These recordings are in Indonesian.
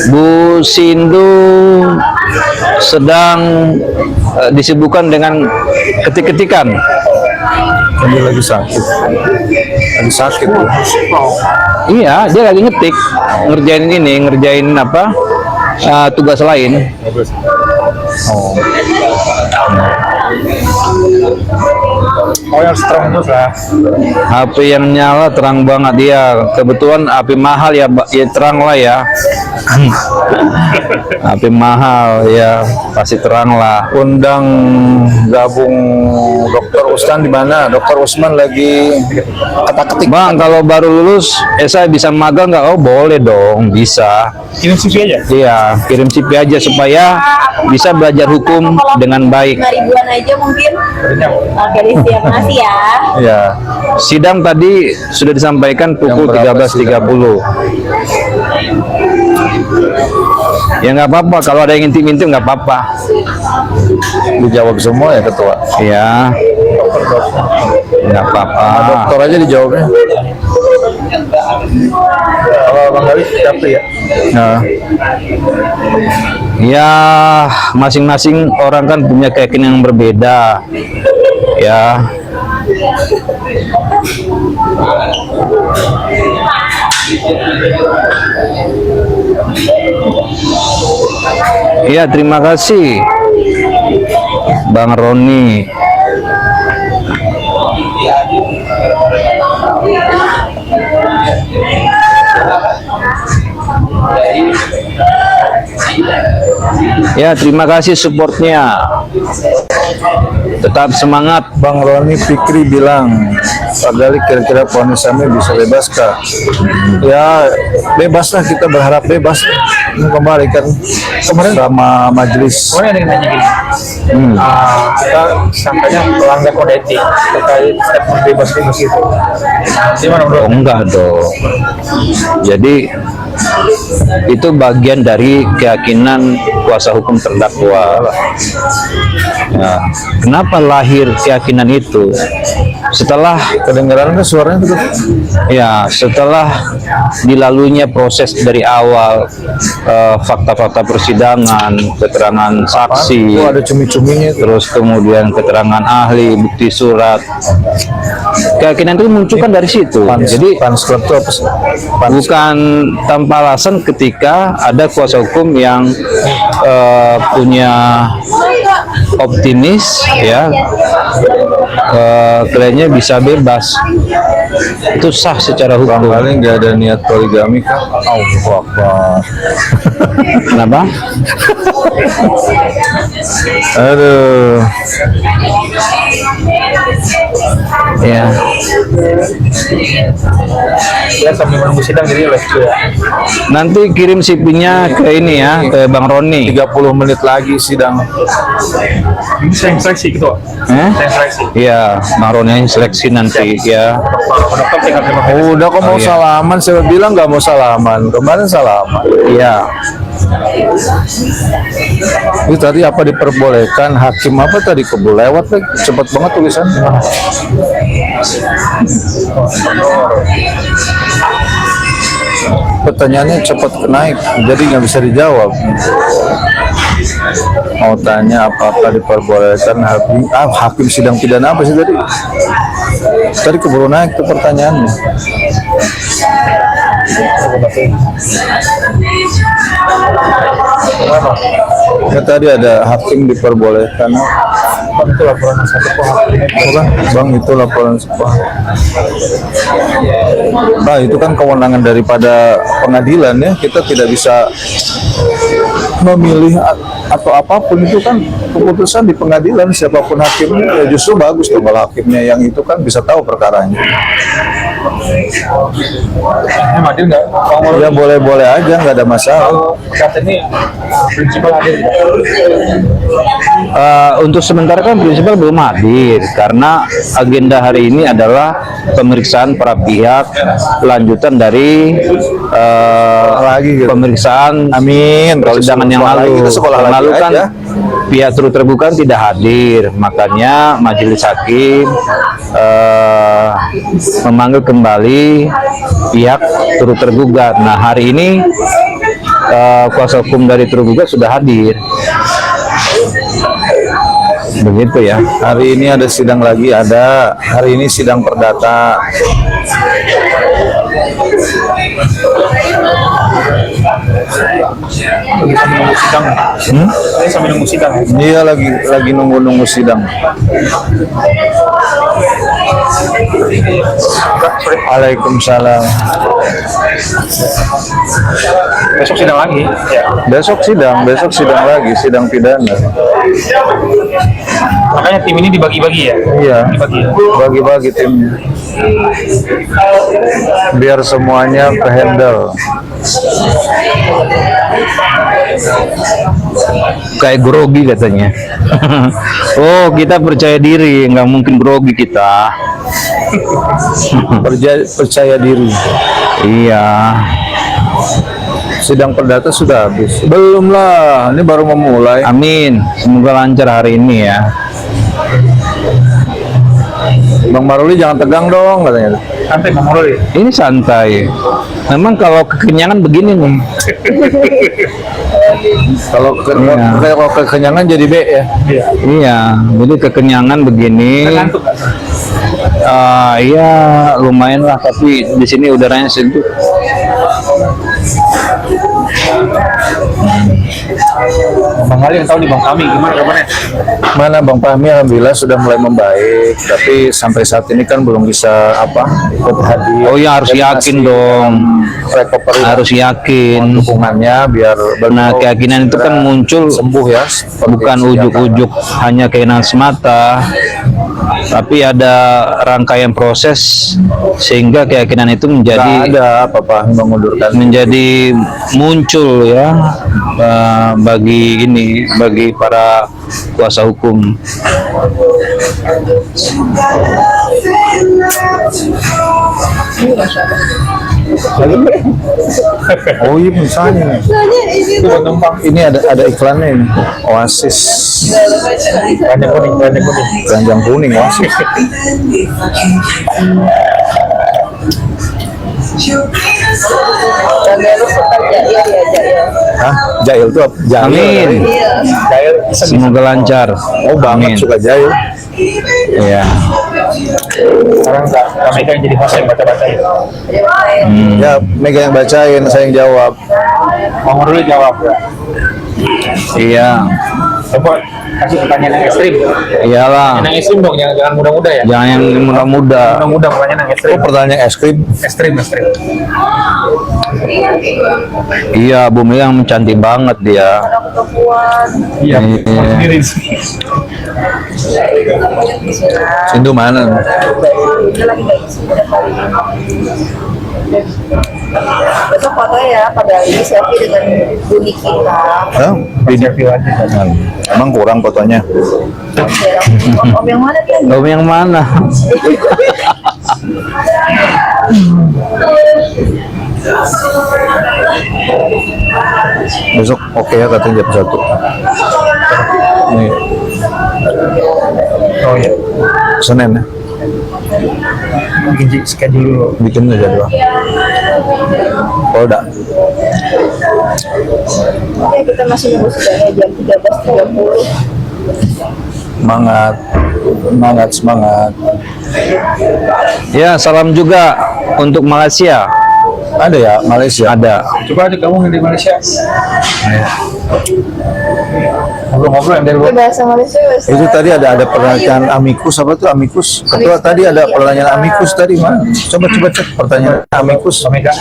Bu Sindu sedang disibukkan dengan ketik-ketikan. Dia lagi sakit. Lagi sakit. Iya, dia lagi ngetik, ngerjain apa? Tugas lain. Oh, yang strong terus lah. HP yang nyala terang banget dia. Kebetulan HP mahal ya, ya terang lah ya. HP mahal ya, pasti terang lah. Undang gabung Dokter Usman di mana? Dokter Usman lagi kata-ketik. Bang, kalau baru lulus, saya bisa magang nggak? Oh, boleh dong, bisa. Kirim CV aja. Iya, kirim CV aja supaya bisa belajar hukum dengan baik. 5 ribuan aja mungkin. Oke, siap, makasih ya. Ya, sidang tadi sudah disampaikan pukul 13.30. Ya nggak apa-apa, kalau ada yang ngintip-ngintip nggak apa-apa. Dijawab semua ya ketua. Ya, nggak apa-apa. Dokter aja dijawabnya. Kalau Bang Gali capek ya? Nah, ya masing-masing orang kan punya keyakinan yang berbeda. Ya. Iya, terima kasih Bang Roni. Ya, terima kasih supportnya. Tetap semangat. Bang Roni Fikri bilang, Pak Gali kira-kira ponis Sami bisa bebas kah? Ya bebas lah, kita berharap bebas. Kembali kan kemarin sama majelis. Kemarin ada yang nanya gini, kita sampainya pelanggar kode etik terkait statement bebas-bebas itu. Gimana bro? Oh, enggak dong. Jadi itu bagian dari keyakinan kuasa hukum terdakwa. Ya, kenapa lahir keyakinan itu? Setelah Kedengaran kan suaranya tuh? ya, setelah dilaluinya proses dari awal, fakta-fakta persidangan, keterangan saksi, Oh, ada cumi-cuminya tuh. terus kemudian keterangan ahli, bukti surat, keyakinan itu munculkan dari situ. Jadi Fans Club itu apa sih? bukan tanpa alasan ketika ada kuasa hukum yang punya optimis, ya, kliennya bisa bebas, itu sah secara Bang hukum. Gali nggak ada niat poligami kan? Oh, apa? Kenapa? Aduh. Ya, Ya sambil menunggu sidang jadi live ya. nanti kirim CV-nya ke ini ya, ke Bang Roni. 30 menit lagi sidang. Ini saya seleksi gitu. Saya seleksi. Iya, Bang Roni yang seleksi nanti ya. Dokter tinggal terima kasih. Udah kok mau iya. salaman, saya bilang nggak mau salaman. Kemarin salaman. Iya. Itu tadi apa diperbolehkan, hakim apa tadi kebul lewat lagi. Cepet banget tulisan. Pertanyaannya cepat naik, jadi nggak bisa dijawab. Mau tanya apakah diperbolehkan hakim sidang pidana apa sih tadi? Tadi keburu naik tuh pertanyaannya. Ya, tadi ada hakim diperbolehkan. Bang, itu laporan satu pohon. Bukan, Bang, itu laporan sebuah. Nah, itu kan kewenangan daripada pengadilan ya. Kita tidak bisa memilih atau apapun, itu kan keputusan di pengadilan, siapapun hakimnya. Ya justru bagus tuh kalau hakimnya yang itu kan bisa tahu perkaranya. Ini hadir nggak? Bang, Ya boleh-boleh aja, nggak ada masalah. kata ini prinsipal hadir. Untuk sementara kan prinsipal belum hadir karena agenda hari ini adalah pemeriksaan para pihak, lanjutan dari Lagi gitu. pemeriksaan Amin. Kalau persidangan yang sekolah lalu. lagi, kita sekolah Yang lagi lalu kan aja. pihak turut tergugat tidak hadir, makanya majelis hakim memanggil kembali pihak turut tergugat. Nah, hari ini kuasa hukum dari tergugat sudah hadir. Begitu ya. Hari ini ada sidang lagi, hari ini sidang perdata. Saya sambil nunggu sidang. Iya, lagi nunggu sidang. Waalaikumsalam. Besok sidang lagi. Ya. Besok sidang lagi, sidang pidana. Makanya tim ini dibagi-bagi ya. Iya, Dibagi. bagi-bagi tim biar semuanya kehandle. Kayak grogi katanya. Oh, kita percaya diri, nggak mungkin grogi kita. Percaya diri. Iya. Sidang perdata sudah habis. Belum lah, ini baru memulai. Amin. Semoga lancar hari ini ya. Bang Maruli jangan tegang dong katanya. Santai Bang Maruli. Ini santai. Memang kalau kekenyangan begini nih. Kalau Iya. kalau kekenyangan jadi B ya. Iya. Iya, jadi kekenyangan begini. Ngantuk nggak? Iya, lumayan lah. Tapi di sini udaranya sejuk. Bang Ali yang tahu nih Bang Fahmi gimana kabarnya? Mana Bang Fahmi alhamdulillah sudah mulai membaik, tapi sampai saat ini kan belum bisa ikut hadir. Oh ya, harus Jadi yakin masih dong. recovery, Harus yakin. dukungannya biar Nah, keyakinan itu kan muncul sembuh ya. bukan ujuk-ujuk hanya keinginan semata, tapi ada rangkaian proses sehingga keyakinan itu Nggak menjadi ada apa-apa mengundurkan. menjadi muncul ya, bagi para kuasa hukum. Oh iya misalnya. Itu buat numpang. Ini ada iklannya ini. Oasis Keranjang kuning, keranjang kuning. keranjang kuning Oasis. Hah? Jail tuh apa? Jail. Amin. Jail. Semoga lancar. Oh banget Amin. suka jail. Ya. Sekarang Kak Mega yang jadi host yang baca-baca ya. Ya Mega yang bacain, saya yang jawab. Bang Maruli jawab ya. Iya. Coba kasih pertanyaan yang ekstrim. Iyalah. Yang ekstrim dong, jangan muda-muda ya. Jangan yang muda-muda. Muda-muda pertanyaan yang ekstrim. Oh pertanyaan es krim. Ekstrim. Iya, Bu Mega yang cantik banget dia. Iya. Iya. Sendiri. Sindu mana? Besok foto ya, pada ini selfie dengan bunyi kita. Hah? Emang kurang fotonya. Om yang mana kan? Om yang mana? Besok oke ya katanya jam 1. Nih, Oh iya. Senin ya. Bikin schedule dulu. Bikin aja jadwal. Polda. Oke, kita masih nunggu sidangnya jam 13.30. Semangat. Ya, salam juga untuk Malaysia. Ada ya Malaysia. Ada. Coba ada kamu yang dari Malaysia. Ngobrol-ngobrol yang dari Ini luar. bahasa Malaysia. Itu tadi ada pertanyaan amikus apa tuh amikus? Ketua tadi ada pertanyaan amikus tadi mana? Coba cek pertanyaan amikus. Mega.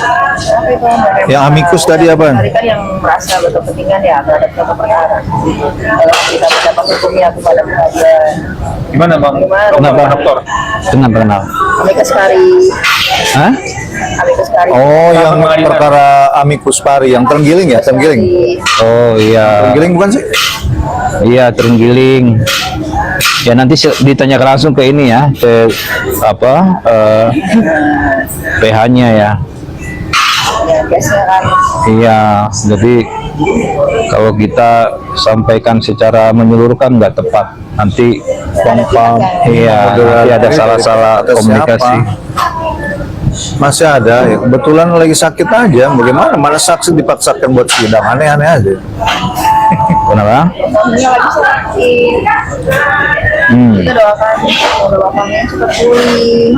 Yang amikus tadi apa? Tadi kan yang merasa berkepentingan ya terhadap suatu perkara. Dalam kita pendapat hukumnya kepada pengadilan. Gimana Bang? Kenapa? Dokter. Kenal. Amikus Kari. Hah? Amikus Kari. Oh, yang perkara amikus pari yang terenggiling ya, terenggiling. Oh iya. Terenggiling bukan sih? Iya, terenggiling. Ya nanti ditanyakan langsung ke ini ya, ke PH-nya ya. Ya, biasanya kan. Iya, jadi Kalau kita sampaikan secara menyeluruhkan nggak tepat, nanti pam iya, nanti ada salah-salah Atas komunikasi. siapa? Masih ada ya, kebetulan lagi sakit aja. Bagaimana? Mana saksi dipaksakan buat sidang, aneh-aneh aja. Kenapa? Omnya lagi sakit. Kita doakan, semoga bapaknya cepat pulih.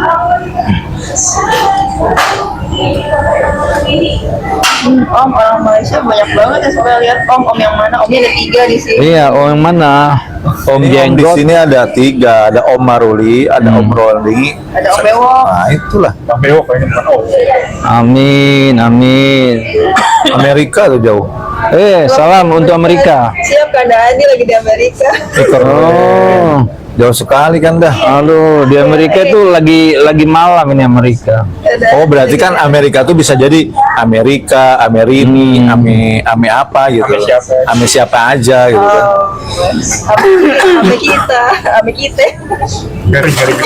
Om, orang Malaysia banyak banget ya, saya lihat om yang mana? Omnya ada 3 di sini. Iya, yang mana? Om Ini om di Jenggot. sini ada 3, ada Om Maruli, ada Om Roli, Ada Om Bewok. nah itulah. Sampai kok ini bukan om. Amin, amin. Amerika tuh jauh. Salam untuk Amerika. Siap, Kak Andi lagi di Amerika. Oh, Jauh sekali kan dah. aduh, di Amerika itu lagi malam ini Amerika. Oh, berarti kan Amerika tuh bisa jadi Amerika, Amerini, ame apa gitu. Ame siapa? Ame siapa aja gitu kan. Ame kita, ame kita. Garing-garing.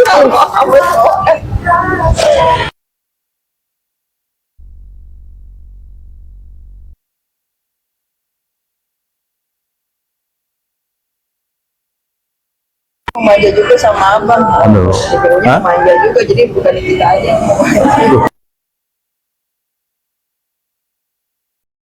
Manja juga sama abang. Aduh. DPO-nya Hah? manja juga, jadi bukan kita aja yang mau manja.